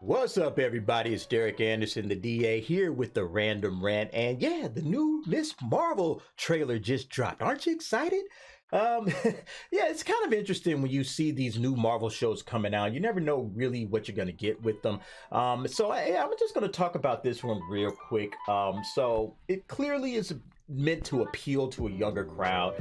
What's up, everybody? It's Derek Anderson, the DA, here with the Random Rant. And yeah, the new Miss Marvel trailer just dropped. Aren't you excited? Um, yeah, it's kind of interesting when you see these new Marvel shows coming out. You never know really what you're going to get with them. I'm just going to talk about this one real quick. So it clearly is meant to appeal to a younger crowd.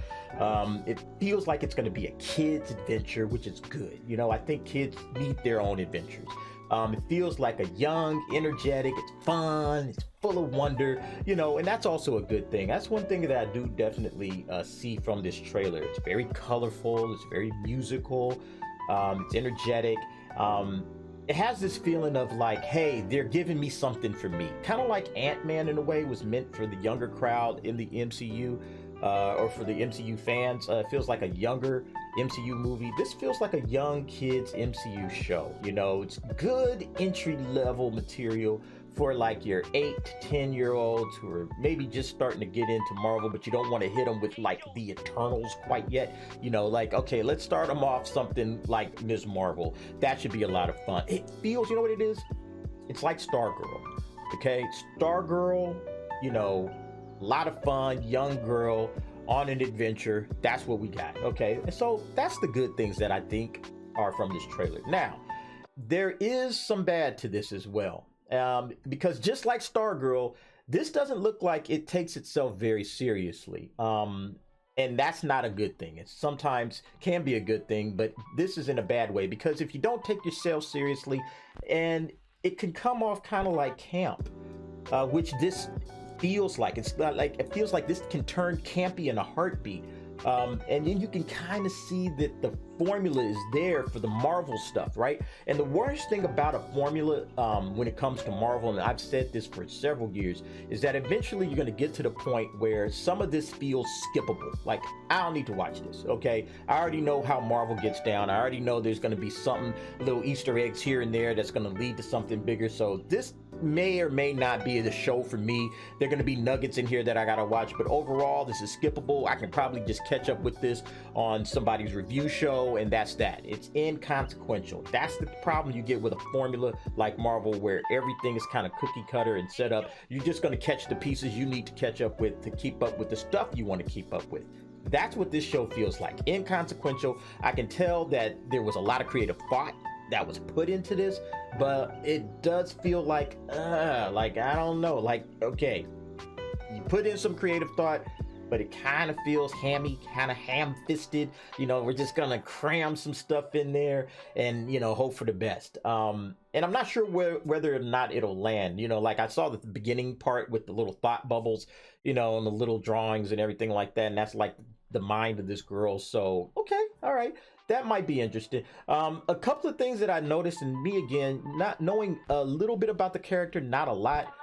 It feels like it's going to be a kid's adventure, which is good. You know, I think kids need their own adventures. It feels like a young, energetic, it's fun, it's full of wonder, you know, and that's also a good thing. That's one thing that I do definitely see from this trailer. It's very colorful, it's very musical, it's energetic. It has this feeling of like, hey, they're giving me something for me. Kind of like Ant-Man in a way was meant for the younger crowd in the MCU. Or for the MCU fans, it feels like a younger MCU movie. This feels like a young kids MCU show. You know, it's good entry level material for like your 8 to 10-year-olds who are maybe just starting to get into Marvel, but you don't want to hit them with like the Eternals quite yet. You know, like, okay, let's start them off something like Ms. Marvel. That should be a lot of fun. It feels, you know what it is? It's like Stargirl. Okay, Stargirl, you know, a lot of fun, young girl on an adventure. That's what we got. Okay, and so that's the good things that I think are from this trailer. Now, there is some bad to this as well, because just like Stargirl, this doesn't look like it takes itself very seriously. And that's not a good thing. It sometimes can be a good thing, but this is in a bad way, because if you don't take yourself seriously, and it can come off kind of like camp, which this feels like. It's not like, it feels like this can turn campy in a heartbeat. And then you can kind of see that the formula is there for the Marvel stuff, right? And the worst thing about a formula when it comes to Marvel, and I've said this for several years, is that eventually you're going to get to the point where some of this feels skippable. Like, I don't need to watch this, okay? I already know how Marvel gets down. I already know there's going to be something, little Easter eggs here and there that's going to lead to something bigger. So this may or may not be the show for me. There are going to be nuggets in here that I gotta watch, but overall this is skippable. I can probably just catch up with this on somebody's review show, and that's that. It's inconsequential. That's the problem you get with a formula like Marvel, where everything is kind of cookie cutter and set up. You're just going to catch the pieces you need to catch up with to keep up with the stuff you want to keep up with. That's what this show feels like. Inconsequential. I can tell that there was a lot of creative thought that was put into this, but it does feel like I don't know, like, okay, you put in some creative thought, but it kind of feels hammy, kind of ham-fisted. You know, we're just gonna cram some stuff in there and, you know, hope for the best. And I'm not sure whether or not it'll land. You know, like I saw the beginning part with the little thought bubbles, you know, and the little drawings and everything like that, and that's like the mind of this girl. So okay, all right, that might be interesting. A couple of things that I noticed, and me again, not knowing a little bit about the character, not a lot.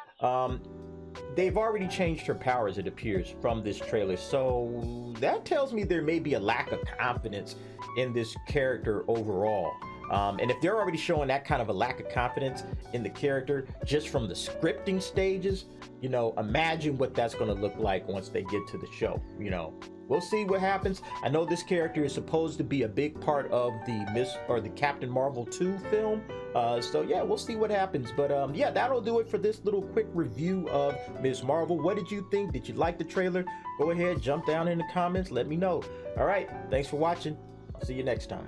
They've already changed her powers, it appears, from this trailer. So that tells me there may be a lack of confidence in this character overall. And if they're already showing that kind of a lack of confidence in the character just from the scripting stages, you know, imagine what that's going to look like once they get to the show. You know, we'll see what happens. I know this character is supposed to be a big part of the Captain Marvel 2 film. So yeah, we'll see what happens. But yeah, that'll do it for this little quick review of Ms. Marvel. What did you think? Did you like the trailer? Go ahead, jump down in the comments, let me know. All right, thanks for watching. I'll see you next time.